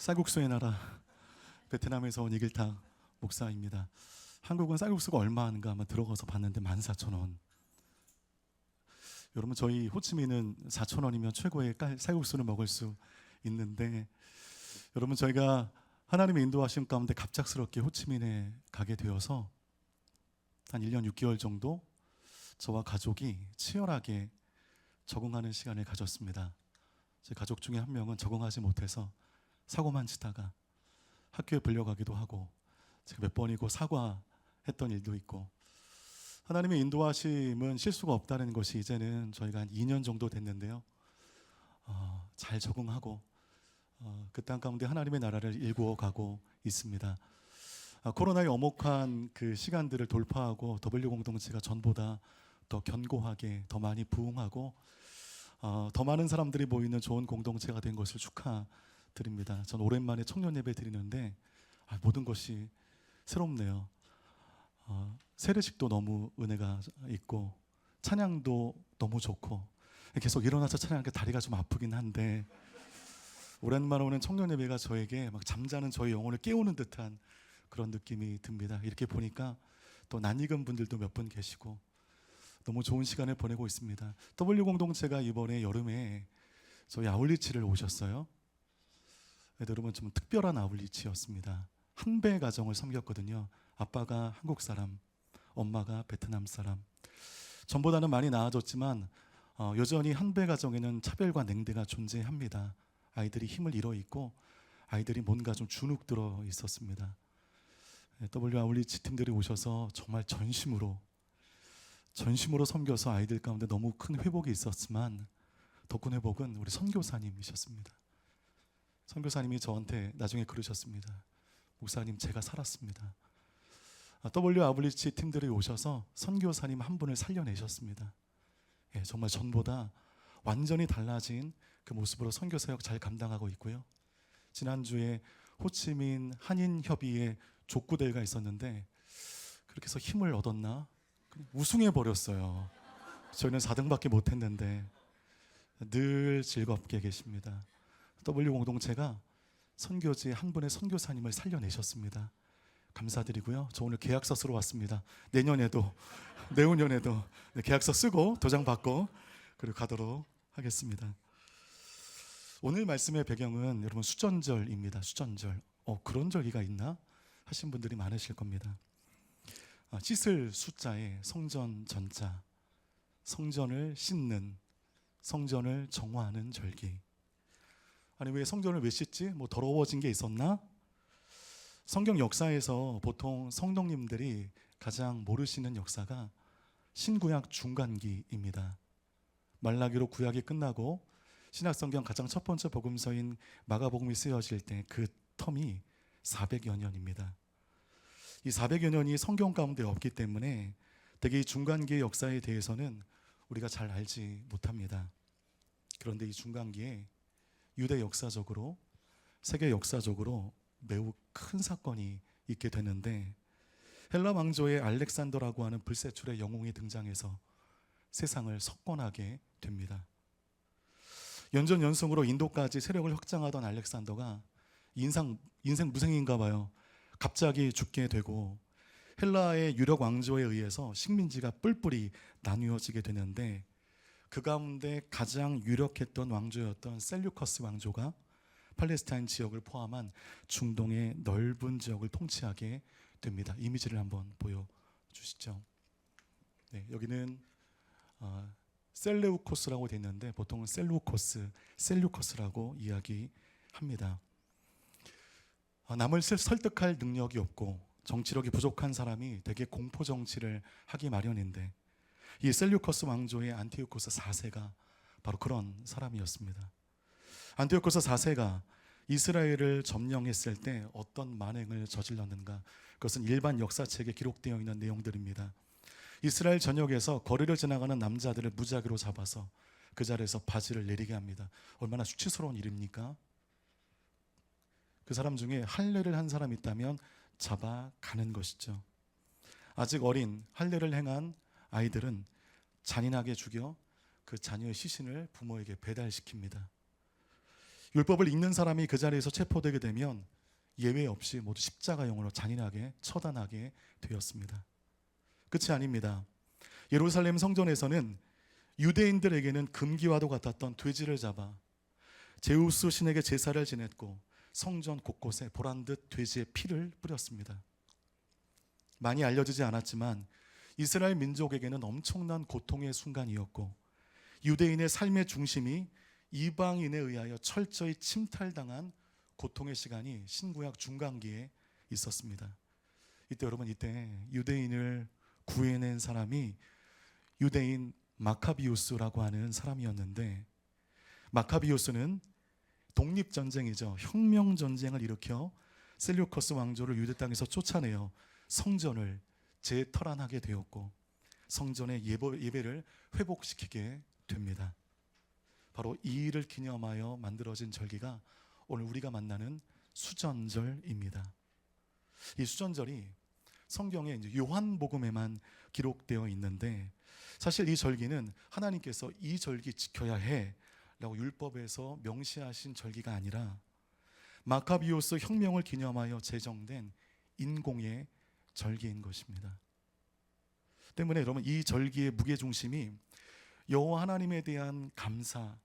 쌀국수의 나라 베트남에서 온 이길탁 목사입니다. 한국은 쌀국수가 얼마 하는가 한번 들어가서 봤는데 14,000원. 여러분 저희 호치민은 4,000원이면 최고의 쌀국수를 먹을 수 있는데, 여러분 저희가 하나님의 인도하심 가운데 갑작스럽게 호치민에 가게 되어서 한 1년 6개월 정도 저와 가족이 치열하게 적응하는 시간을 가졌습니다. 제 가족 중에 한 명은 적응하지 못해서 사고만 치다가 학교에 불려가기도 하고, 제가 몇 번이고 사과했던 일도 있고, 하나님의 인도하심은 실수가 없다는 것이 이제는 저희가 한 2년 정도 됐는데요, 잘 적응하고 그 땅 가운데 하나님의 나라를 일구어 가고 있습니다. 코로나의 엄혹한 그 시간들을 돌파하고 W 공동체가 전보다 더 견고하게, 더 많이 부흥하고 더 많은 사람들이 모이는 좋은 공동체가 된 것을 축하드립니다. 전 오랜만에 청년 예배 드리는데 모든 것이 새롭네요. 세례식도 너무 은혜가 있고, 찬양도 너무 좋고, 계속 일어나서 찬양하니까 다리가 좀 아프긴 한데, 오랜만에 오는 청년 예배가 저에게 막 잠자는 저의 영혼을 깨우는 듯한 그런 느낌이 듭니다. 이렇게 보니까 또 낯익은 분들도 몇 분 계시고 너무 좋은 시간을 보내고 있습니다. W 공동체가 이번에 여름에 저희 아울리치를 오셨어요. 여러분 좀 특별한 아울리치였습니다. 한배 가정을 섬겼거든요. 아빠가 한국 사람, 엄마가 베트남 사람. 전보다는 많이 나아졌지만 여전히 한배 가정에는 차별과 냉대가 존재합니다. 아이들이 힘을 잃어 있고 아이들이 뭔가 좀 주눅 들어 있었습니다. W 아울리치 팀들이 오셔서 정말 전심으로 섬겨서 아이들 가운데 너무 큰 회복이 있었지만, 더 큰 회복은 우리 선교사님이셨습니다. 선교사님이 저한테 나중에 그러셨습니다. 목사님, 제가 살았습니다. W 아울리치 팀들이 오셔서 선교사님 한 분을 살려내셨습니다. 정말 전보다 완전히 달라진 그 모습으로 선교사역 잘 감당하고 있고요. 지난주에 호치민 한인협의회 족구대회가 있었는데 그렇게 해서 힘을 얻었나? 우승해버렸어요. 저희는 4등밖에 못했는데 늘 즐겁게 계십니다. W 공동체가 선교지 한 분의 선교사님을 살려내셨습니다. 감사드리고요. 저 오늘 계약서 쓰러 왔습니다. 내년에도 내후년에도 계약서 쓰고 도장 받고 그리고 가도록 하겠습니다. 오늘 말씀의 배경은 여러분 수전절입니다. 수전절. 그런 절기가 있나 하신 분들이 많으실 겁니다. 씻을 숫자에 성전 전자, 성전을 씻는, 성전을 정화하는 절기. 아니 왜 성전을 왜 씻지? 뭐 더러워진 게 있었나? 성경 역사에서 보통 성도님들이 가장 모르시는 역사가 신구약 중간기입니다. 말라기로 구약이 끝나고 신약성경 가장 첫 번째 복음서인 마가복음이 쓰여질 때 그 텀이 400여 년입니다. 이 400여 년이 성경 가운데 없기 때문에 되게 이 중간기의 역사에 대해서는 우리가 잘 알지 못합니다. 그런데 이 중간기에 유대 역사적으로, 세계 역사적으로 매우 큰 사건이 있게 되는데, 헬라 왕조의 알렉산더라고 하는 불세출의 영웅이 등장해서 세상을 석권하게 됩니다. 연전연승으로 인도까지 세력을 확장하던 알렉산더가 인생 무생인가 봐요. 갑자기 죽게 되고 헬라의 유력 왕조에 의해서 식민지가 뿔뿔이 나뉘어지게 되는데, 그 가운데 가장 유력했던 왕조였던 셀류커스 왕조가 팔레스타인 지역을 포함한 중동의 넓은 지역을 통치하게 됩니다. 이미지를 한번 보여주시죠. 여기는 셀레우코스라고 되어 있는데 보통은 셀류커스라고 이야기합니다. 남을 설득할 능력이 없고 정치력이 부족한 사람이 되게 공포 정치를 하기 마련인데, 이 셀류커스 왕조의 안티오코스 4세가 바로 그런 사람이었습니다. 안티오코스 4세가 이스라엘을 점령했을 때 어떤 만행을 저질렀는가? 그것은 일반 역사책에 기록되어 있는 내용들입니다. 이스라엘 전역에서 거리를 지나가는 남자들을 무작위로 잡아서 그 자리에서 바지를 내리게 합니다. 얼마나 수치스러운 일입니까? 그 사람 중에 할례를 한 사람이 있다면 잡아가는 것이죠. 아직 어린 할례를 행한 아이들은 잔인하게 죽여 그 자녀의 시신을 부모에게 배달시킵니다. 율법을 읽는 사람이 그 자리에서 체포되게 되면 예외 없이 모두 십자가형으로 잔인하게 처단하게 되었습니다. 끝이 아닙니다. 예루살렘 성전에서는 유대인들에게는 금기와도 같았던 돼지를 잡아 제우스 신에게 제사를 지냈고 성전 곳곳에 보란듯 돼지의 피를 뿌렸습니다. 많이 알려지지 않았지만 이스라엘 민족에게는 엄청난 고통의 순간이었고 유대인의 삶의 중심이 이방인에 의하여 철저히 침탈당한 고통의 시간이 신구약 중간기에 있었습니다. 이때 여러분, 이때 유대인을 구해낸 사람이 유대인 마카비우스라고 하는 사람이었는데, 마카비우스는 독립전쟁이죠. 혁명전쟁을 일으켜 셀류커스 왕조를 유대 땅에서 쫓아내어 성전을 재터란하게 되었고 성전의 예배를 회복시키게 됩니다. 바로 이 일을 기념하여 만들어진 절기가 오늘 우리가 만나는 수전절입니다. 이 수전절이 성경에 이제 요한복음에만 기록되어 있는데, 사실 이 절기는 하나님께서 이 절기 지켜야 해 라고 율법에서 명시하신 절기가 아니라 마카비오스 혁명을 기념하여 제정된 인공의 절기인 것입니다. 때문에 여러분, 이 절기의 무게중심이 여호와 하나님에 대한 감사,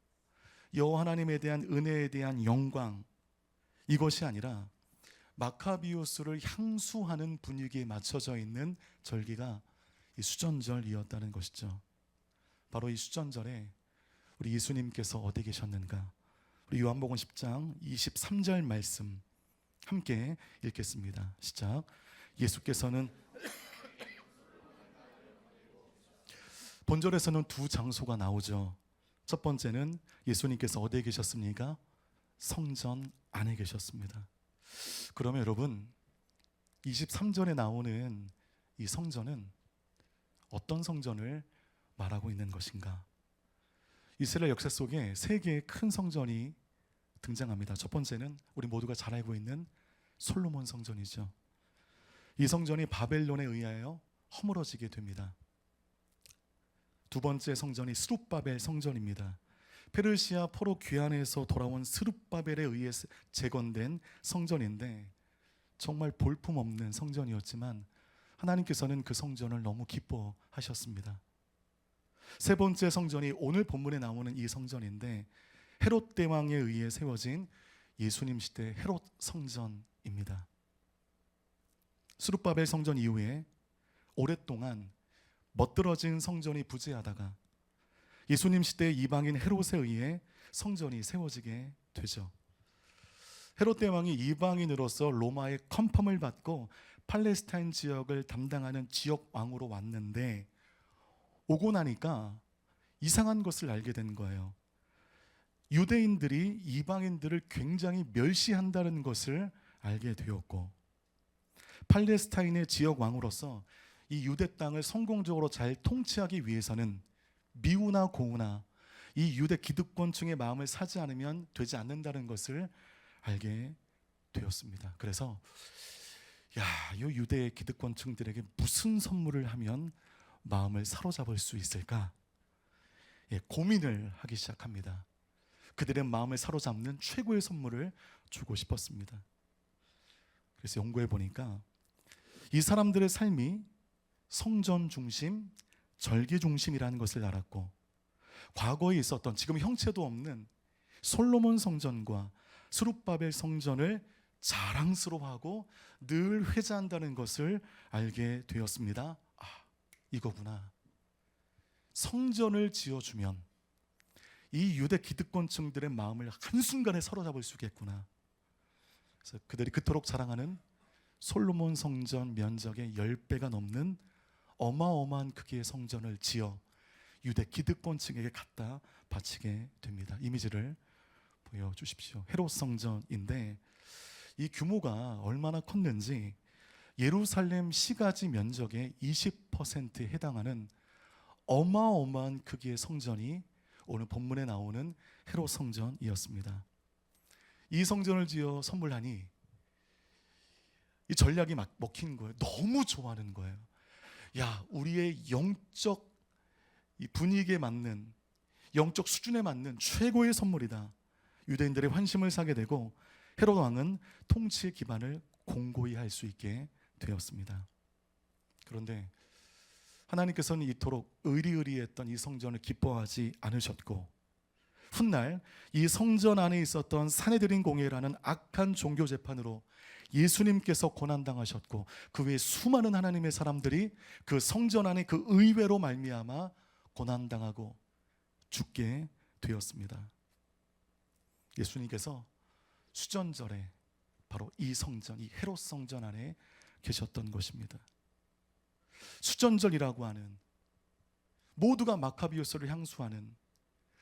여호와 하나님에 대한 은혜에 대한 영광, 이것이 아니라 마카비오스를 향수하는 분위기에 맞춰져 있는 절기가 이 수전절이었다는 것이죠. 바로 이 수전절에 우리 예수님께서 어디 계셨는가? 우리 요한복음 10장 23절 말씀 함께 읽겠습니다. 시작. 예수께서는 본절에서는 두 장소가 나오죠. 첫 번째는 예수님께서 어디에 계셨습니까? 성전 안에 계셨습니다. 그러면 여러분, 23절에 나오는 이 성전은 어떤 성전을 말하고 있는 것인가? 이스라엘 역사 속에 세 개의 큰 성전이 등장합니다. 첫 번째는 우리 모두가 잘 알고 있는 솔로몬 성전이죠. 이 성전이 바벨론에 의하여 허물어지게 됩니다. 두 번째 성전이 스룹바벨 성전입니다. 페르시아 포로 귀환에서 돌아온 스룹바벨에 의해 재건된 성전인데 정말 볼품없는 성전이었지만 하나님께서는 그 성전을 너무 기뻐하셨습니다. 세 번째 성전이 오늘 본문에 나오는 이 성전인데 헤롯 대왕에 의해 세워진 예수님 시대 헤롯 성전입니다. 스룹바벨 성전 이후에 오랫동안 멋들어진 성전이 부재하다가 예수님 시대 이방인 헤롯에 의해 성전이 세워지게 되죠. 헤롯 대왕이 이방인으로서 로마의 컨펌을 받고 팔레스타인 지역을 담당하는 지역 왕으로 왔는데 오고 나니까 이상한 것을 알게 된 거예요. 유대인들이 이방인들을 굉장히 멸시한다는 것을 알게 되었고 팔레스타인의 지역 왕으로서 이 유대 땅을 성공적으로 잘 통치하기 위해서는 미우나 고우나 이 유대 기득권층의 마음을 사지 않으면 되지 않는다는 것을 알게 되었습니다. 그래서 이 유대 기득권층들에게 무슨 선물을 하면 마음을 사로잡을 수 있을까? 고민을 하기 시작합니다. 그들의 마음을 사로잡는 최고의 선물을 주고 싶었습니다. 그래서 연구해 보니까 이 사람들의 삶이 성전 중심, 절기 중심이라는 것을 알았고 과거에 있었던 지금 형체도 없는 솔로몬 성전과 스룹바벨 성전을 자랑스러워하고 늘 회자한다는 것을 알게 되었습니다. 이거구나. 성전을 지어주면 이 유대 기득권층들의 마음을 한순간에 사로잡을 수 있겠구나. 그래서 그들이 그토록 자랑하는 솔로몬 성전 면적의 10배가 넘는 어마어마한 크기의 성전을 지어 유대 기득권층에게 갖다 바치게 됩니다. 이미지를 보여주십시오. 헤롯 성전인데 이 규모가 얼마나 컸는지 예루살렘 시가지 면적의 20%에 해당하는 어마어마한 크기의 성전이 오늘 본문에 나오는 헤롯 성전이었습니다. 이 성전을 지어 선물하니 이 전략이 막 먹힌 거예요. 너무 좋아하는 거예요. 우리의 영적 이 분위기에 맞는, 영적 수준에 맞는 최고의 선물이다. 유대인들의 환심을 사게 되고 헤롯 왕은 통치의 기반을 공고히 할 수 있게 되었습니다. 그런데 하나님께서는 이토록 의리의리했던 이 성전을 기뻐하지 않으셨고, 훗날 이 성전 안에 있었던 사내들인 공예라는 악한 종교 재판으로 예수님께서 고난당하셨고, 그 외에 수많은 하나님의 사람들이 그 성전 안에 그 의외로 말미암아 고난당하고 죽게 되었습니다. 예수님께서 수전절에 바로 이 성전, 이 헤롯 성전 안에 계셨던 것입니다. 수전절이라고 하는, 모두가 마카비오스를 향수하는,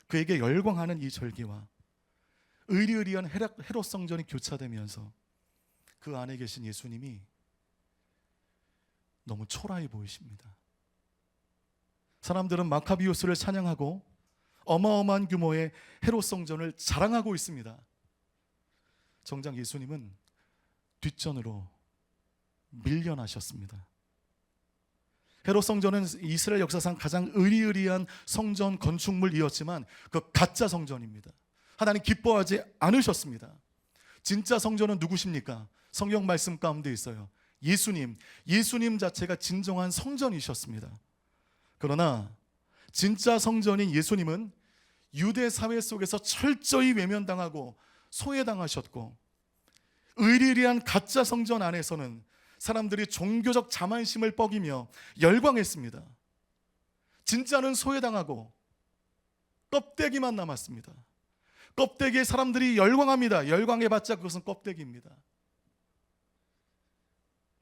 그에게 열광하는 이 절기와 의리의리한 헤롯 성전이 교차되면서 그 안에 계신 예수님이 너무 초라해 보이십니다. 사람들은 마카비오스를 찬양하고 어마어마한 규모의 헤롯 성전을 자랑하고 있습니다. 정작 예수님은 뒷전으로 밀려나셨습니다. 헤롯 성전은 이스라엘 역사상 가장 의리의리한 성전 건축물이었지만 그 가짜 성전입니다. 하나님 기뻐하지 않으셨습니다. 진짜 성전은 누구십니까? 성경 말씀 가운데 있어요. 예수님 자체가 진정한 성전이셨습니다. 그러나 진짜 성전인 예수님은 유대 사회 속에서 철저히 외면당하고 소외당하셨고, 의리의리한 가짜 성전 안에서는 사람들이 종교적 자만심을 뻐기며 열광했습니다. 진짜는 소외당하고 껍데기만 남았습니다. 껍데기에 사람들이 열광합니다. 열광해봤자 그것은 껍데기입니다.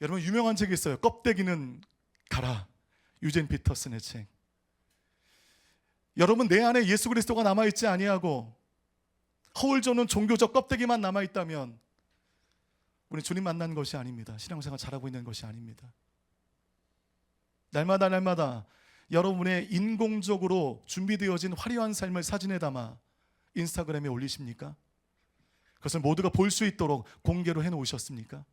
여러분, 유명한 책이 있어요. 껍데기는 가라. 유젠 피터슨의 책. 여러분, 내 안에 예수 그리스도가 남아있지 아니하고 허울저는 종교적 껍데기만 남아있다면 우리 주님 만난 것이 아닙니다. 신앙생활 잘하고 있는 것이 아닙니다. 날마다 여러분의 인공적으로 준비되어진 화려한 삶을 사진에 담아 인스타그램에 올리십니까? 그것을 모두가 볼 수 있도록 공개로 해놓으셨습니까?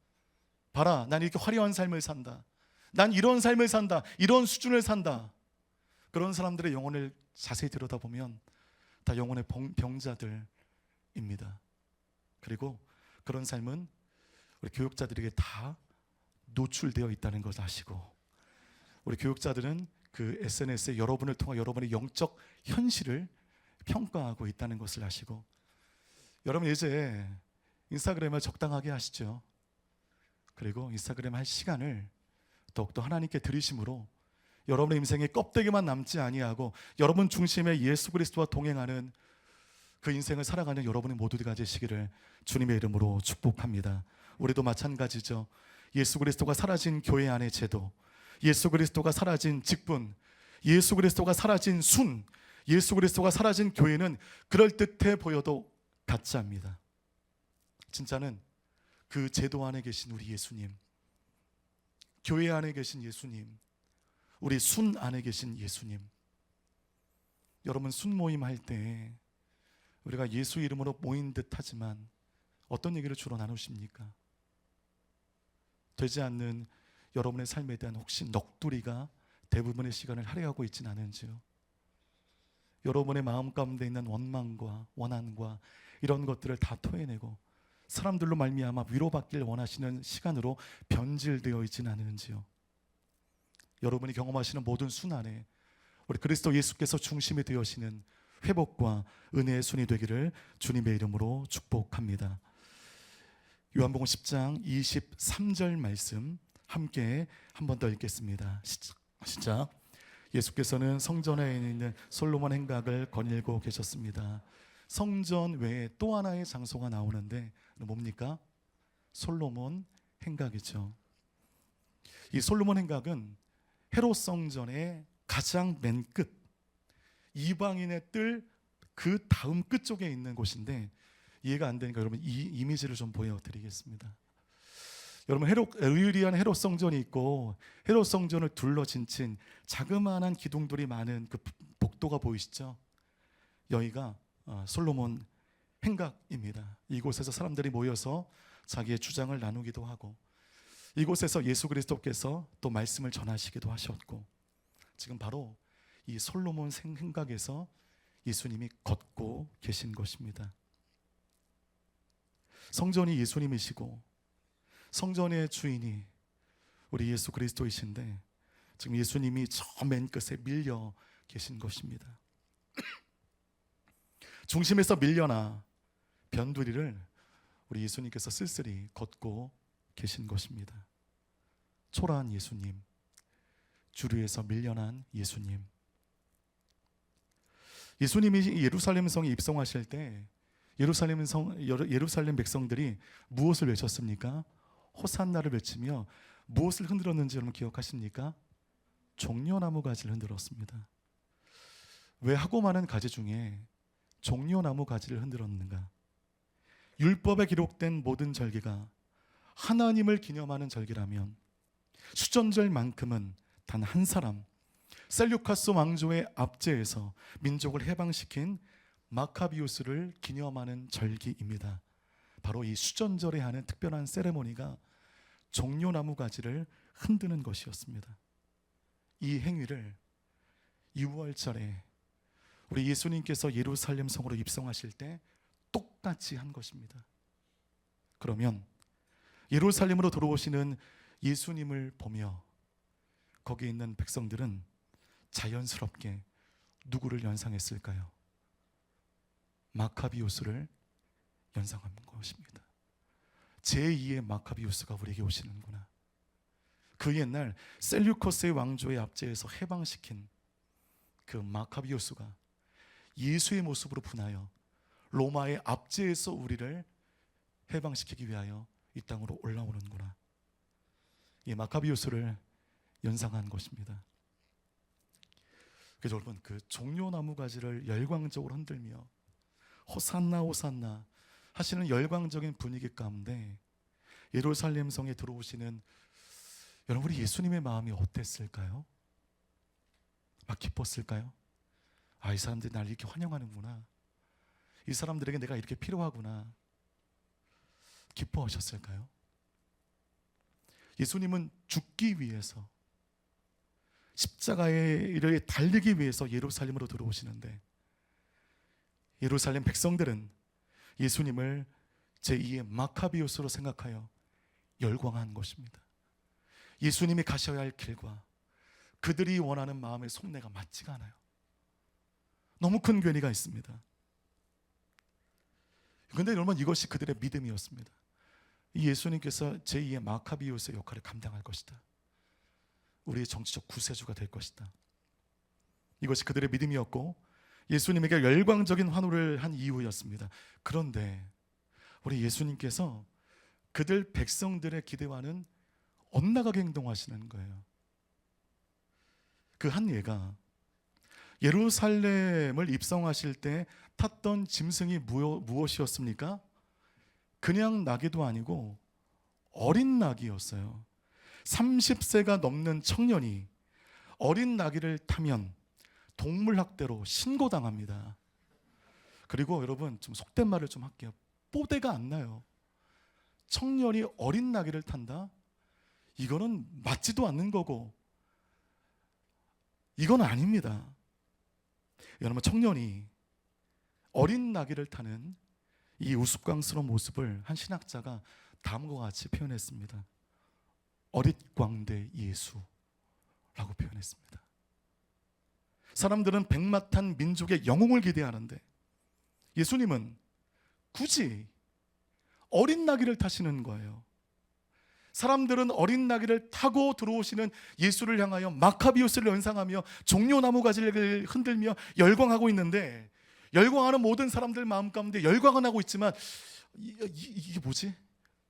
봐라, 난 이렇게 화려한 삶을 산다. 난 이런 삶을 산다. 이런 수준을 산다. 그런 사람들의 영혼을 자세히 들여다보면 다 영혼의 병자들입니다. 그리고 그런 삶은 우리 교육자들에게 다 노출되어 있다는 것을 아시고, 우리 교육자들은 그 SNS에 여러분을 통한 여러분의 영적 현실을 평가하고 있다는 것을 아시고, 여러분 이제 인스타그램을 적당하게 하시죠. 그리고 인스타그램 할 시간을 더욱더 하나님께 드리심으로 여러분의 인생에 껍데기만 남지 아니하고 여러분 중심의 예수 그리스도와 동행하는 그 인생을 살아가는 여러분이 모두가 되시기를 주님의 이름으로 축복합니다. 우리도 마찬가지죠. 예수 그리스도가 사라진 교회 안의 제도, 예수 그리스도가 사라진 직분, 예수 그리스도가 사라진 순, 예수 그리스도가 사라진 교회는 그럴듯해 보여도 가짜입니다. 진짜는 그 제도 안에 계신 우리 예수님, 교회 안에 계신 예수님, 우리 순 안에 계신 예수님. 여러분, 순 모임 할 때 우리가 예수 이름으로 모인 듯 하지만 어떤 얘기를 주로 나누십니까? 되지 않는 여러분의 삶에 대한 혹시 넋두리가 대부분의 시간을 할애하고 있지는 않은지요? 여러분의 마음 가운데 있는 원망과 원한과 이런 것들을 다 토해내고 사람들로 말미암아 위로받길 원하시는 시간으로 변질되어 있지는 않은지요? 여러분이 경험하시는 모든 순환에 우리 그리스도 예수께서 중심이 되어시는 회복과 은혜의 순이 되기를 주님의 이름으로 축복합니다. 요한복음 10장 23절 말씀 함께 한 번 더 읽겠습니다. 시작. 예수께서는 성전에 있는 솔로몬 행각을 거닐고 계셨습니다. 성전 외에 또 하나의 장소가 나오는데 뭡니까? 솔로몬 행각이죠. 이 솔로몬 행각은 헤롯 성전의 가장 맨 끝, 이방인의 뜰 그 다음 끝쪽에 있는 곳인데, 이해가 안 되니까 여러분 이 이미지를 좀 보여드리겠습니다. 여러분, 의리한 헤롯 성전이 있고 헤롯 성전을 둘러진친 자그마한 기둥들이 많은 그 복도가 보이시죠? 여기가 솔로몬 행각입니다. 이곳에서 사람들이 모여서 자기의 주장을 나누기도 하고, 이곳에서 예수 그리스도께서 또 말씀을 전하시기도 하셨고, 지금 바로 이 솔로몬 행각에서 예수님이 걷고 계신 것입니다. 성전이 예수님이시고 성전의 주인이 우리 예수 그리스도이신데 지금 예수님이 저 맨 끝에 밀려 계신 것입니다. 중심에서 밀려나 변두리를 우리 예수님께서 쓸쓸히 걷고 계신 것입니다. 초라한 예수님, 주류에서 밀려난 예수님. 예수님이 예루살렘 성에 입성하실 때 예루살렘 백성들이 무엇을 외쳤습니까? 호산나를 외치며 무엇을 흔들었는지 여러분 기억하십니까? 종려나무 가지를 흔들었습니다. 왜 하고 많은 가지 중에 종려나무 가지를 흔들었는가? 율법에 기록된 모든 절기가 하나님을 기념하는 절기라면 수전절만큼은 단 한 사람, 셀류카스 왕조의 압제에서 민족을 해방시킨 마카비우스를 기념하는 절기입니다. 바로 이 수전절에 하는 특별한 세레모니가 종려나무 가지를 흔드는 것이었습니다. 이 행위를 6월절에 우리 예수님께서 예루살렘 성으로 입성하실 때 똑같이 한 것입니다. 그러면 예루살렘으로 들어오시는 예수님을 보며 거기에 있는 백성들은 자연스럽게 누구를 연상했을까요? 마카비우스를 연상한 것입니다. 제2의 마카비우스가 우리에게 오시는구나. 그 옛날 셀류커스의 왕조의 압제에서 해방시킨 그 마카비우스가 예수의 모습으로 분하여 로마의 압제에서 우리를 해방시키기 위하여 이 땅으로 올라오는구나. 이 마카비우스를 연상한 것입니다. 그래서 여러분, 그 종려나무 가지를 열광적으로 흔들며 호산나 호산나 하시는 열광적인 분위기 가운데 예루살렘 성에 들어오시는 여러분, 우리 예수님의 마음이 어땠을까요? 막 기뻤을까요? 아, 이 사람들이 날 이렇게 환영하는구나, 이 사람들에게 내가 이렇게 필요하구나, 기뻐하셨을까요? 예수님은 죽기 위해서, 십자가에 달리기 위해서 예루살렘으로 들어오시는데 예루살렘 백성들은 예수님을 제2의 마카비우스로 생각하여 열광한 것입니다. 예수님이 가셔야 할 길과 그들이 원하는 마음의 속내가 맞지가 않아요. 너무 큰 괴리가 있습니다. 그런데 여러분, 이것이 그들의 믿음이었습니다. 이 예수님께서 제2의 마카비우스의 역할을 감당할 것이다. 우리의 정치적 구세주가 될 것이다. 이것이 그들의 믿음이었고 예수님에게 열광적인 환호를 한 이유였습니다. 그런데 우리 예수님께서 그들 백성들의 기대와는 엇나가게 행동하시는 거예요. 그 한 예가 예루살렘을 입성하실 때 탔던 짐승이 무엇이었습니까? 그냥 나귀도 아니고 어린 나귀였어요. 30세가 넘는 청년이 어린 나귀를 타면 동물학대로 신고당합니다. 그리고 여러분, 좀 속된 말을 좀 할게요. 뽀대가 안 나요. 청년이 어린 나귀를 탄다? 이거는 맞지도 않는 거고 이건 아닙니다. 여러분, 청년이 어린 나귀를 타는 이 우스꽝스러운 모습을 한 신학자가 다음과 같이 표현했습니다. 어릿광대 예수라고 표현했습니다. 사람들은 백마탄 민족의 영웅을 기대하는데 예수님은 굳이 어린 나귀를 타시는 거예요. 사람들은 어린 나귀를 타고 들어오시는 예수를 향하여 마카비우스를 연상하며 종려나무 가지를 흔들며 열광하고 있는데, 열광하는 모든 사람들 마음 가운데 열광은 하고 있지만 이게 뭐지?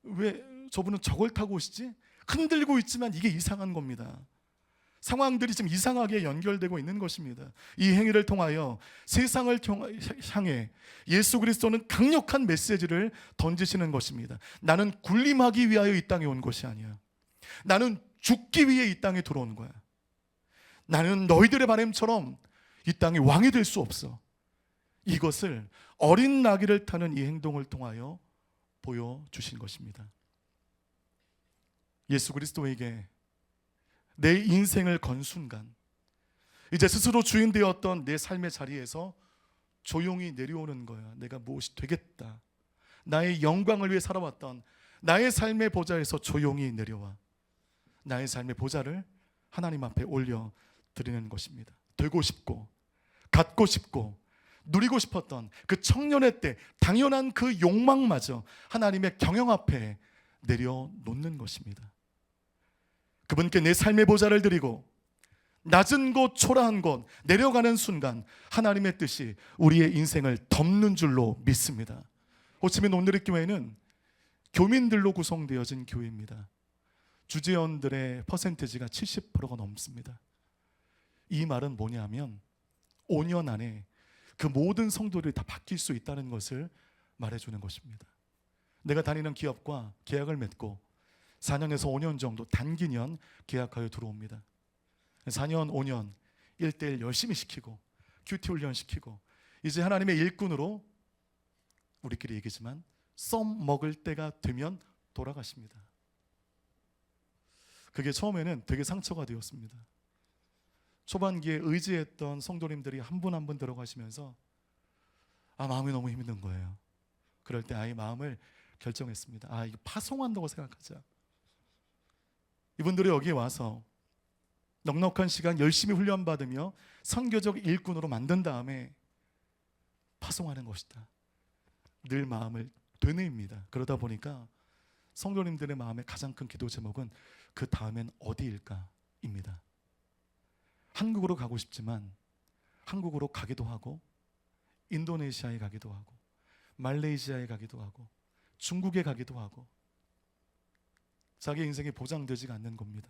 왜 저분은 저걸 타고 오시지? 흔들고 있지만 이게 이상한 겁니다. 상황들이 지금 이상하게 연결되고 있는 것입니다. 이 행위를 통하여 세상을 향해 예수 그리스도는 강력한 메시지를 던지시는 것입니다. 나는 군림하기 위하여 이 땅에 온 것이 아니야. 나는 죽기 위해 이 땅에 들어온 거야. 나는 너희들의 바람처럼 이 땅에 왕이 될 수 없어. 이것을 어린 나귀를 타는 이 행동을 통하여 보여주신 것입니다. 예수 그리스도에게 내 인생을 건 순간 이제 스스로 주인 되었던 내 삶의 자리에서 조용히 내려오는 거야. 내가 무엇이 되겠다, 나의 영광을 위해 살아왔던 나의 삶의 보좌에서 조용히 내려와 나의 삶의 보좌를 하나님 앞에 올려 드리는 것입니다. 되고 싶고 갖고 싶고 누리고 싶었던 그 청년의 때 당연한 그 욕망마저 하나님의 경영 앞에 내려놓는 것입니다. 그분께 내 삶의 보좌를 드리고 낮은 곳 초라한 곳 내려가는 순간 하나님의 뜻이 우리의 인생을 덮는 줄로 믿습니다. 호치민 온누리교회는 교민들로 구성되어진 교회입니다. 주재원들의 퍼센티지가 70%가 넘습니다. 이 말은 뭐냐면 5년 안에 그 모든 성도들이 다 바뀔 수 있다는 것을 말해주는 것입니다. 내가 다니는 기업과 계약을 맺고 4년에서 5년 정도 단기년 계약하여 들어옵니다. 4년, 5년 1대1 열심히 시키고 큐티 훈련 시키고 이제 하나님의 일꾼으로 우리끼리 얘기지만 썸 먹을 때가 되면 돌아가십니다. 그게 처음에는 되게 상처가 되었습니다. 초반기에 의지했던 성도님들이 한 분 한 분 들어가시면서 마음이 너무 힘든 거예요. 그럴 때 아예 마음을 결정했습니다. 이거 파송한다고 생각하자. 이분들이 여기에 와서 넉넉한 시간 열심히 훈련받으며 선교적 일꾼으로 만든 다음에 파송하는 것이다. 늘 마음을 되뇌입니다. 그러다 보니까 성도님들의 마음의 가장 큰 기도 제목은 그 다음엔 어디일까입니다. 한국으로 가고 싶지만 한국으로 가기도 하고 인도네시아에 가기도 하고 말레이시아에 가기도 하고 중국에 가기도 하고 자기 인생이 보장되지가 않는 겁니다.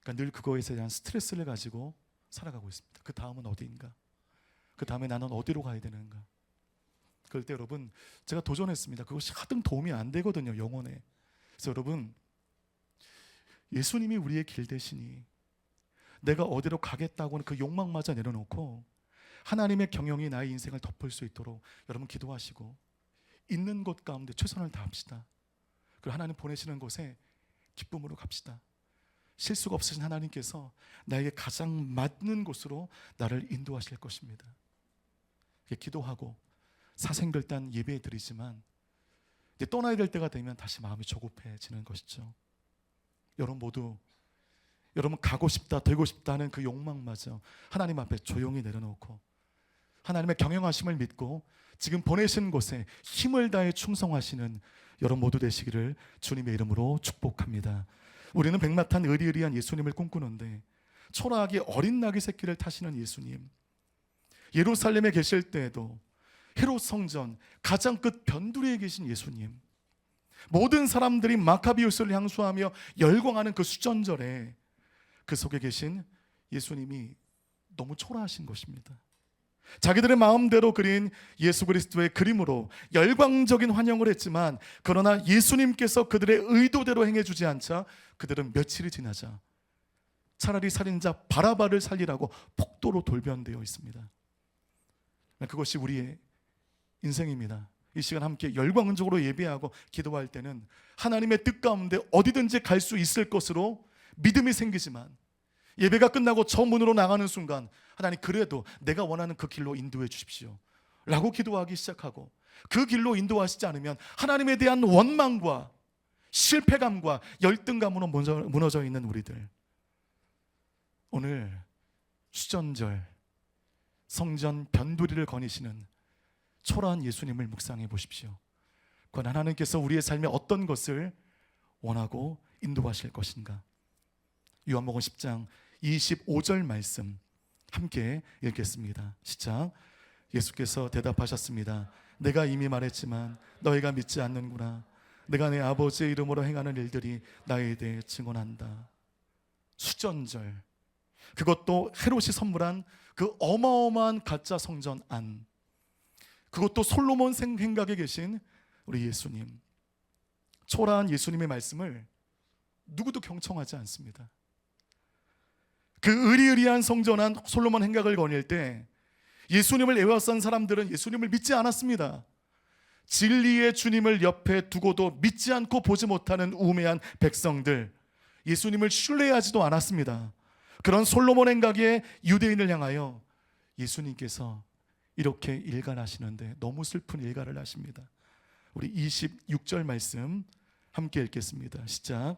그러니까 늘 그거에 대한 스트레스를 가지고 살아가고 있습니다. 그 다음은 어디인가? 그 다음에 나는 어디로 가야 되는가? 그럴 때 여러분 제가 도전했습니다. 그것이 하등 도움이 안 되거든요, 영혼에. 그래서 여러분 예수님이 우리의 길 되시니 내가 어디로 가겠다고는 그 욕망마저 내려놓고 하나님의 경영이 나의 인생을 덮을 수 있도록 여러분 기도하시고 있는 곳 가운데 최선을 다합시다. 그리고 하나님 보내시는 곳에 기쁨으로 갑시다. 실수가 없으신 하나님께서 나에게 가장 맞는 곳으로 나를 인도하실 것입니다. 기도하고 사생결단 예배 드리지만 이제 떠나야 될 때가 되면 다시 마음이 조급해지는 것이죠. 여러분 모두 여러분 가고 싶다 되고 싶다는 그 욕망마저 하나님 앞에 조용히 내려놓고 하나님의 경영하심을 믿고 지금 보내신 곳에 힘을 다해 충성하시는 여러분 모두 되시기를 주님의 이름으로 축복합니다. 우리는 백마탄 의리의리한 예수님을 꿈꾸는데 초라하게 어린 나귀 새끼를 타시는 예수님, 예루살렘에 계실 때에도 헤롯 성전 가장 끝 변두리에 계신 예수님, 모든 사람들이 마카비우스를 향수하며 열광하는 그 수전절에 그 속에 계신 예수님이 너무 초라하신 것입니다. 자기들의 마음대로 그린 예수 그리스도의 그림으로 열광적인 환영을 했지만 그러나 예수님께서 그들의 의도대로 행해주지 않자 그들은 며칠이 지나자 차라리 살인자 바라바를 살리라고 폭도로 돌변되어 있습니다. 그것이 우리의 인생입니다. 이 시간 함께 열광적으로 예배하고 기도할 때는 하나님의 뜻 가운데 어디든지 갈 수 있을 것으로 믿음이 생기지만 예배가 끝나고 저 문으로 나가는 순간 하나님 그래도 내가 원하는 그 길로 인도해 주십시오 라고 기도하기 시작하고 그 길로 인도하시지 않으면 하나님에 대한 원망과 실패감과 열등감으로 무너져 있는 우리들, 오늘 수전절 성전 변두리를 거니시는 초라한 예수님을 묵상해 보십시오. 과연 하나님께서 우리의 삶에 어떤 것을 원하고 인도하실 것인가? 요한복음 10장 25절 말씀 함께 읽겠습니다. 시작. 예수께서 대답하셨습니다. 내가 이미 말했지만 너희가 믿지 않는구나. 내가 내 아버지의 이름으로 행하는 일들이 나에 대해 증언한다. 수전절, 그것도 헤롯이 선물한 그 어마어마한 가짜 성전 안, 그것도 솔로몬 생각에 계신 우리 예수님, 초라한 예수님의 말씀을 누구도 경청하지 않습니다. 그 의리의리한 성전 안 솔로몬 행각을 거닐 때 예수님을 애워싼 사람들은 예수님을 믿지 않았습니다. 진리의 주님을 옆에 두고도 믿지 않고 보지 못하는 우매한 백성들, 예수님을 신뢰하지도 않았습니다. 그런 솔로몬 행각의 유대인을 향하여 예수님께서 이렇게 일관하시는데 너무 슬픈 일관을 하십니다. 우리 26절 말씀 함께 읽겠습니다. 시작.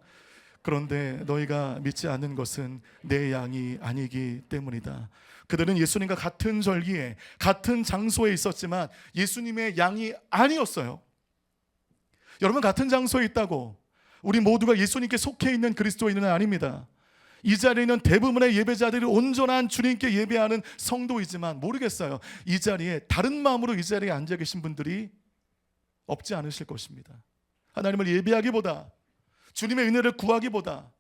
그런데 너희가 믿지 않는 것은 내 양이 아니기 때문이다. 그들은 예수님과 같은 절기에 같은 장소에 있었지만 예수님의 양이 아니었어요. 여러분, 같은 장소에 있다고 우리 모두가 예수님께 속해 있는 그리스도인은 아닙니다. 이 자리에는 대부분의 예배자들이 온전한 주님께 예배하는 성도이지만 모르겠어요, 이 자리에 다른 마음으로 이 자리에 앉아 계신 분들이 없지 않으실 것입니다. 하나님을 예배하기보다, 주님의 은혜를 구하기보다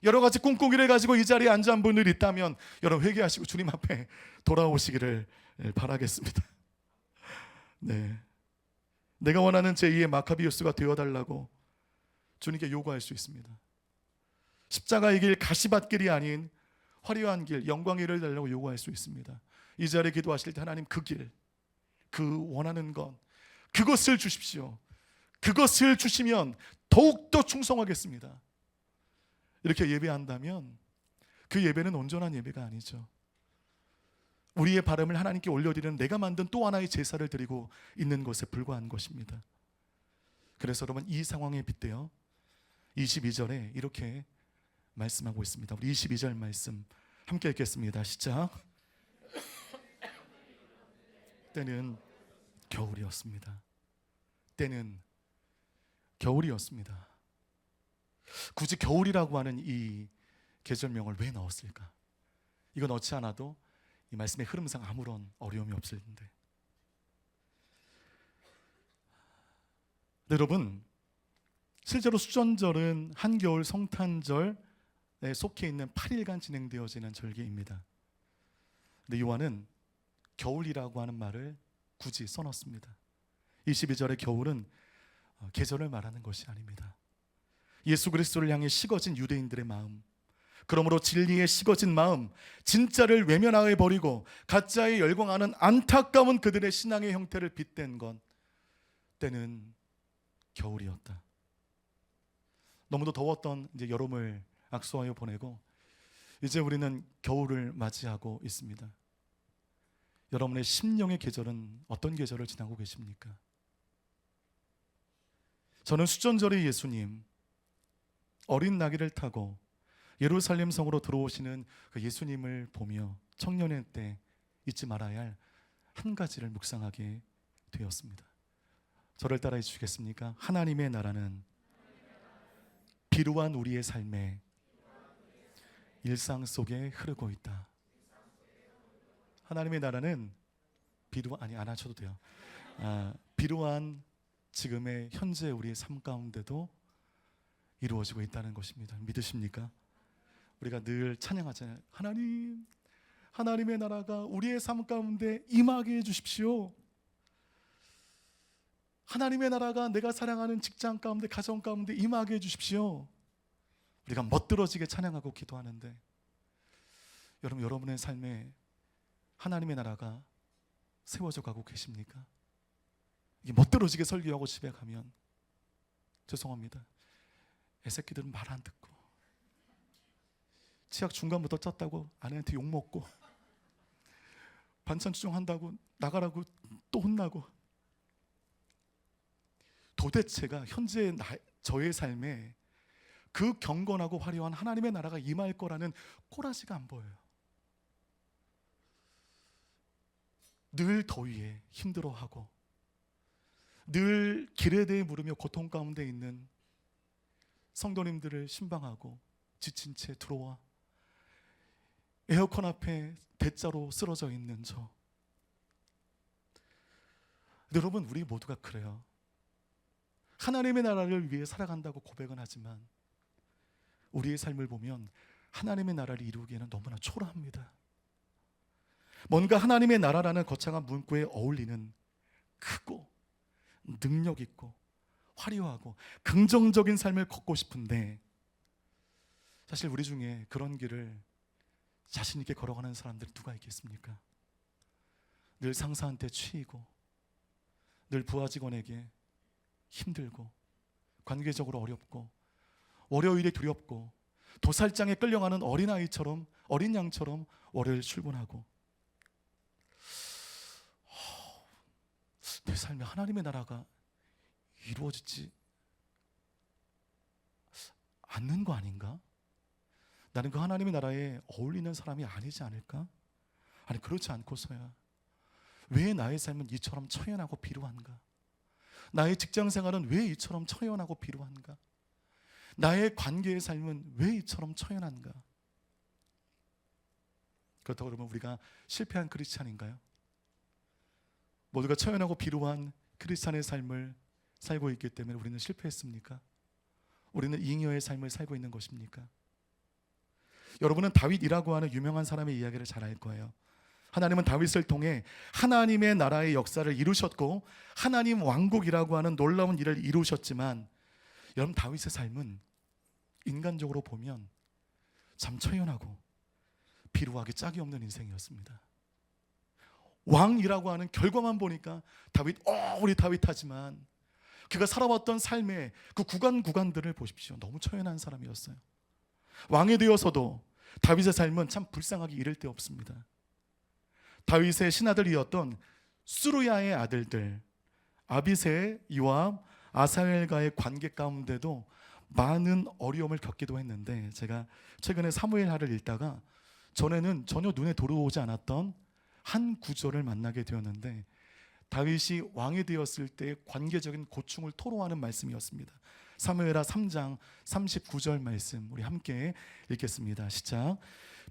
여러 가지 꿍꿍이를 가지고 이 자리에 앉은 분들이 있다면 여러분 회개하시고 주님 앞에 돌아오시기를 바라겠습니다. 네, 내가 원하는 제2의 마카비우스가 되어달라고 주님께 요구할 수 있습니다. 십자가의 길, 가시밭길이 아닌 화려한 길, 영광의 길을 달라고 요구할 수 있습니다. 이 자리에 기도하실 때 하나님, 그 길, 그 원하는 것, 그것을 주십시오. 그것을 주시면 더욱더 충성하겠습니다. 이렇게 예배한다면 그 예배는 온전한 예배가 아니죠. 우리의 발음을 하나님께 올려드리는 내가 만든 또 하나의 제사를 드리고 있는 것에 불과한 것입니다. 그래서 여러분, 이 상황에 빗대어 22절에 이렇게 말씀하고 있습니다. 우리 22절 말씀 함께 읽겠습니다. 시작. 때는 겨울이었습니다. 때는 겨울이었습니다. 굳이 겨울이라고 하는 이 계절명을 왜 넣었을까? 이거 넣지 않아도 이 말씀의 흐름상 아무런 어려움이 없을 텐데. 여러분, 실제로 수전절은 한겨울 성탄절에 속해 있는 8일간 진행되어지는 절기입니다. 근데 요한은 겨울이라고 하는 말을 굳이 써놨습니다. 22절의 겨울은 계절을 말하는 것이 아닙니다. 예수 그리스도를 향해 식어진 유대인들의 마음, 그러므로 진리에 식어진 마음, 진짜를 외면하여 버리고 가짜에 열광하는 안타까운 그들의 신앙의 형태를 빗댄 건 때는 겨울이었다. 너무도 더웠던 이제 여름을 악수하여 보내고 이제 우리는 겨울을 맞이하고 있습니다. 여러분의 심령의 계절은 어떤 계절을 지나고 계십니까? 저는 수전절의 예수님, 어린 나귀를 타고 예루살렘 성으로 들어오시는 그 예수님을 보며 청년의 때 잊지 말아야 할 한 가지를 묵상하게 되었습니다. 저를 따라해 주시겠습니까? 하나님의 나라는 비루한 우리의 삶의 일상 속에 흐르고 있다. 하나님의 나라는 안 하셔도 돼요. 비루한 지금의 현재 우리의 삶 가운데도 이루어지고 있다는 것입니다. 믿으십니까? 우리가 늘 찬양하잖아요. 하나님, 하나님의 나라가 우리의 삶 가운데 임하게 해주십시오. 하나님의 나라가 내가 사랑하는 직장 가운데, 가정 가운데 임하게 해주십시오. 우리가 멋들어지게 찬양하고 기도하는데 여러분, 여러분의 삶에 하나님의 나라가 세워져 가고 계십니까? 이게 멋들어지게 설교하고 집에 가면 죄송합니다, 애새끼들은 말 안 듣고 치약 중간부터 쪘다고 아내한테 욕먹고 반찬 추정한다고 나가라고 또 혼나고, 도대체가 현재 저의 삶에 그 경건하고 화려한 하나님의 나라가 임할 거라는 꼬라지가 안 보여요. 늘 더위에 힘들어하고 늘 길에 대해 물으며 고통 가운데 있는 성도님들을 신방하고 지친 채 들어와 에어컨 앞에 대자로 쓰러져 있는 저. 여러분, 우리 모두가 그래요. 하나님의 나라를 위해 살아간다고 고백은 하지만 우리의 삶을 보면 하나님의 나라를 이루기에는 너무나 초라합니다. 뭔가 하나님의 나라라는 거창한 문구에 어울리는 크고 능력 있고 화려하고 긍정적인 삶을 걷고 싶은데, 사실 우리 중에 그런 길을 자신 있게 걸어가는 사람들이 누가 있겠습니까? 늘 상사한테 치이고 늘 부하 직원에게 힘들고 관계적으로 어렵고 월요일이 두렵고 도살장에 끌려가는 어린 양처럼 월요일 출근하고 내 삶에 하나님의 나라가 이루어지지 않는 거 아닌가? 나는 그 하나님의 나라에 어울리는 사람이 아니지 않을까? 아니, 그렇지 않고서야 왜 나의 삶은 이처럼 처연하고 비루한가? 나의 직장 생활은 왜 이처럼 처연하고 비루한가? 나의 관계의 삶은 왜 이처럼 처연한가? 그렇다고 그러면 우리가 실패한 크리스찬인가요? 모두가 처연하고 비루한 크리스찬의 삶을 살고 있기 때문에 우리는 실패했습니까? 우리는 잉여의 삶을 살고 있는 것입니까? 여러분은 다윗이라고 하는 유명한 사람의 이야기를 잘 알 거예요. 하나님은 다윗을 통해 하나님의 나라의 역사를 이루셨고 하나님 왕국이라고 하는 놀라운 일을 이루셨지만, 여러분, 다윗의 삶은 인간적으로 보면 참 처연하고 비루하기 짝이 없는 인생이었습니다. 왕이라고 하는 결과만 보니까 다윗, 우리 다윗 하지만 그가 살아왔던 삶의 그 구간들을 보십시오. 너무 처연한 사람이었어요. 왕이 되어서도 다윗의 삶은 참 불쌍하기 이를 데 없습니다. 다윗의 신하들이었던 수르야의 아들들 아비새, 요압, 아사엘과의 관계 가운데도 많은 어려움을 겪기도 했는데, 제가 최근에 사무엘하를 읽다가 전에는 전혀 눈에 들어오지 않았던 한 구절을 만나게 되었는데, 다윗이 왕이 되었을 때 관계적인 고충을 토로하는 말씀이었습니다. 사무엘하 3장 39절 말씀 우리 함께 읽겠습니다. 시작.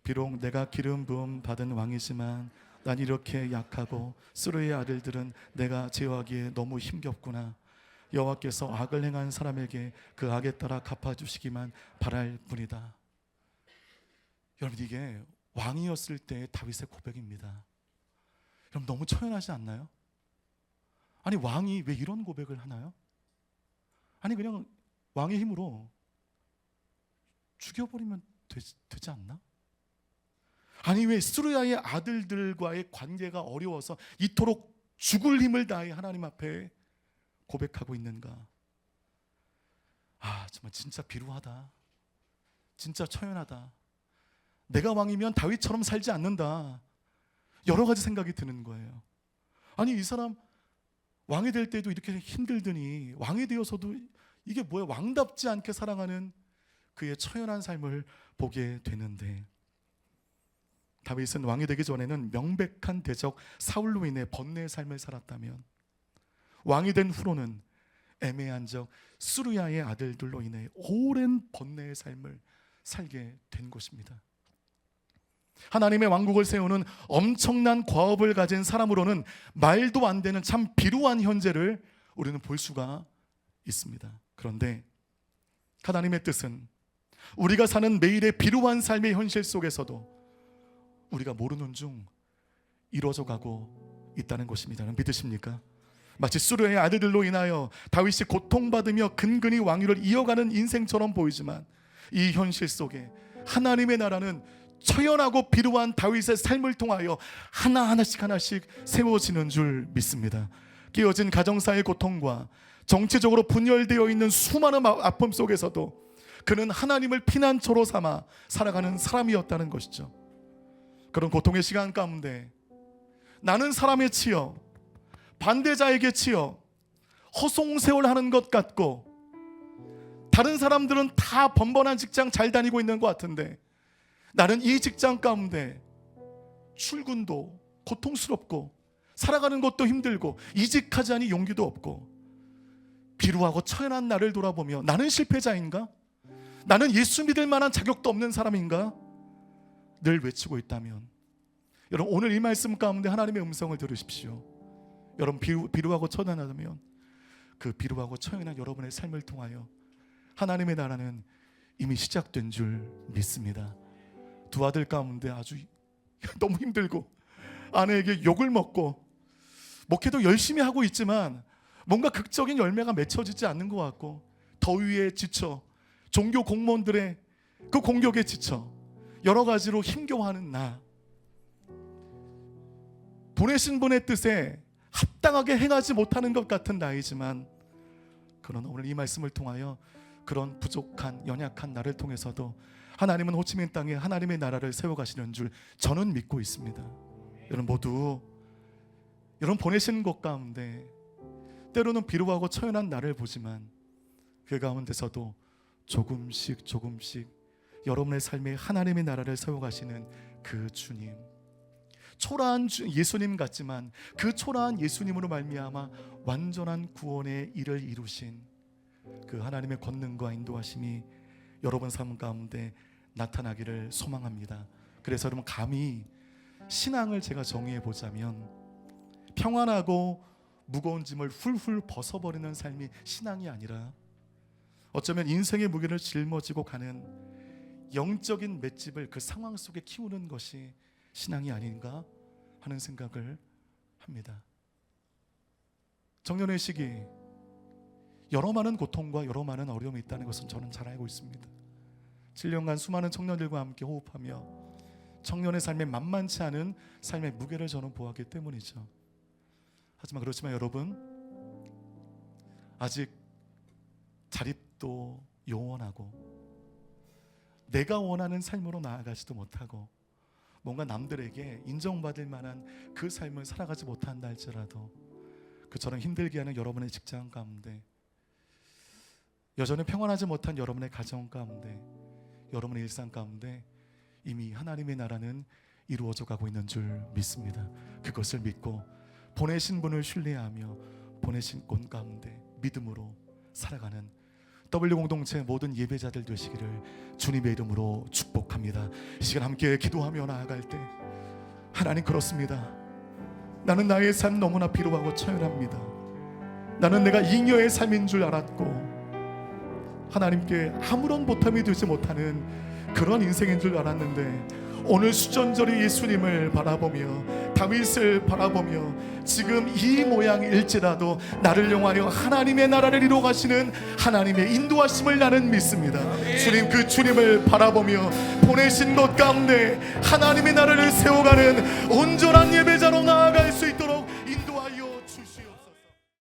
비록 내가 기름 부음 받은 왕이지만 난 이렇게 약하고 수르의 아들들은 내가 제어하기에 너무 힘겹구나. 여호와께서 악을 행한 사람에게 그 악에 따라 갚아주시기만 바랄 뿐이다. 여러분, 이게 왕이었을 때의 다윗의 고백입니다. 여러분, 너무 처연하지 않나요? 아니, 왕이 왜 이런 고백을 하나요? 아니, 그냥 왕의 힘으로 죽여버리면 되지 않나? 아니, 왜 수르야의 아들들과의 관계가 어려워서 이토록 죽을 힘을 다해 하나님 앞에 고백하고 있는가? 정말 진짜 비루하다. 진짜 처연하다. 내가 왕이면 다윗처럼 살지 않는다. 여러 가지 생각이 드는 거예요. 아니, 이 사람 왕이 될 때도 이렇게 힘들더니 왕이 되어서도 이게 뭐야? 왕답지 않게 살아가는 그의 처연한 삶을 보게 되는데, 다윗은 왕이 되기 전에는 명백한 대적 사울로 인해 번뇌의 삶을 살았다면, 왕이 된 후로는 애매한 적 수르야의 아들들로 인해 오랜 번뇌의 삶을 살게 된 것입니다. 하나님의 왕국을 세우는 엄청난 과업을 가진 사람으로는 말도 안 되는 참 비루한 현재를 우리는 볼 수가 있습니다. 그런데 하나님의 뜻은 우리가 사는 매일의 비루한 삶의 현실 속에서도 우리가 모르는 중 이루어져 가고 있다는 것입니다. 믿으십니까? 마치 수르의 아들들로 인하여 다윗이 고통받으며 근근히 왕위를 이어가는 인생처럼 보이지만, 이 현실 속에 하나님의 나라는 처연하고 비루한 다윗의 삶을 통하여 하나씩 세워지는 줄 믿습니다. 끼어진 가정사의 고통과 정치적으로 분열되어 있는 수많은 아픔 속에서도 그는 하나님을 피난처로 삼아 살아가는 사람이었다는 것이죠. 그런 고통의 시간 가운데 나는 사람에 치여 반대자에게 치여 허송세월하는 것 같고, 다른 사람들은 다 번번한 직장 잘 다니고 있는 것 같은데 나는 이 직장 가운데 출근도 고통스럽고 살아가는 것도 힘들고 이직하자니 용기도 없고 비루하고 처연한 나를 돌아보며 나는 실패자인가? 나는 예수 믿을 만한 자격도 없는 사람인가? 늘 외치고 있다면, 여러분, 오늘 이 말씀 가운데 하나님의 음성을 들으십시오. 여러분, 비루하고 처연하다면 그 비루하고 처연한 여러분의 삶을 통하여 하나님의 나라는 이미 시작된 줄 믿습니다. 두 아들 가운데 아주 너무 힘들고 아내에게 욕을 먹고 목회도 열심히 하고 있지만 뭔가 극적인 열매가 맺혀지지 않는 것 같고, 더위에 지쳐 종교 공무원들의 그 공격에 지쳐 여러 가지로 힘겨워하는 나, 보내신 분의 뜻에 합당하게 행하지 못하는 것 같은 나이지만, 그러나 오늘 이 말씀을 통하여 그런 부족한 연약한 나를 통해서도 하나님은 호치민 땅에 하나님의 나라를 세워가시는 줄 저는 믿고 있습니다. 여러분 모두 여러분 보내시는 것 가운데 때로는 비루하고 처연한 나를 보지만 그 가운데서도 조금씩 여러분의 삶에 하나님의 나라를 세워가시는 그 주님, 초라한 예수님 같지만 그 초라한 예수님으로 말미암아 완전한 구원의 일을 이루신 그 하나님의 권능과 인도하심이 여러분 삶 가운데 나타나기를 소망합니다. 그래서 여러분, 감히 신앙을 제가 정의해 보자면 평안하고 무거운 짐을 훌훌 벗어버리는 삶이 신앙이 아니라 어쩌면 인생의 무게를 짊어지고 가는 영적인 맷집을 그 상황 속에 키우는 것이 신앙이 아닌가 하는 생각을 합니다. 청년의 시기, 여러 많은 고통과 여러 많은 어려움이 있다는 것은 저는 잘 알고 있습니다. 7년간 수많은 청년들과 함께 호흡하며 청년의 삶에 만만치 않은 삶의 무게를 저는 보았기 때문이죠. 하지만 그렇지만 여러분, 아직 자립도 요원하고 내가 원하는 삶으로 나아가지도 못하고 뭔가 남들에게 인정받을 만한 그 삶을 살아가지 못한다 할지라도 그처럼 힘들게 하는 여러분의 직장 가운데, 여전히 평안하지 못한 여러분의 가정 가운데, 여러분의 일상 가운데 이미 하나님의 나라는 이루어져 가고 있는 줄 믿습니다. 그것을 믿고 보내신 분을 신뢰하며 보내신 곳 가운데 믿음으로 살아가는 W 공동체 모든 예배자들 되시기를 주님의 이름으로 축복합니다. 이 시간 함께 기도하며 나아갈 때, 하나님, 그렇습니다. 나는 나의 삶 너무나 비루하고 처연합니다. 나는 내가 잉여의 삶인 줄 알았고 하나님께 아무런 보탬이 되지 못하는 그런 인생인 줄 알았는데, 오늘 수전절의 예수님을 바라보며 다윗을 바라보며 지금 이 모양일지라도 나를 영하여 하나님의 나라를 이루어 가시는 하나님의 인도하심을 나는 믿습니다. 주님, 그 주님을 바라보며 보내신 것 가운데 하나님의 나라를 세워가는 온전한 예배자로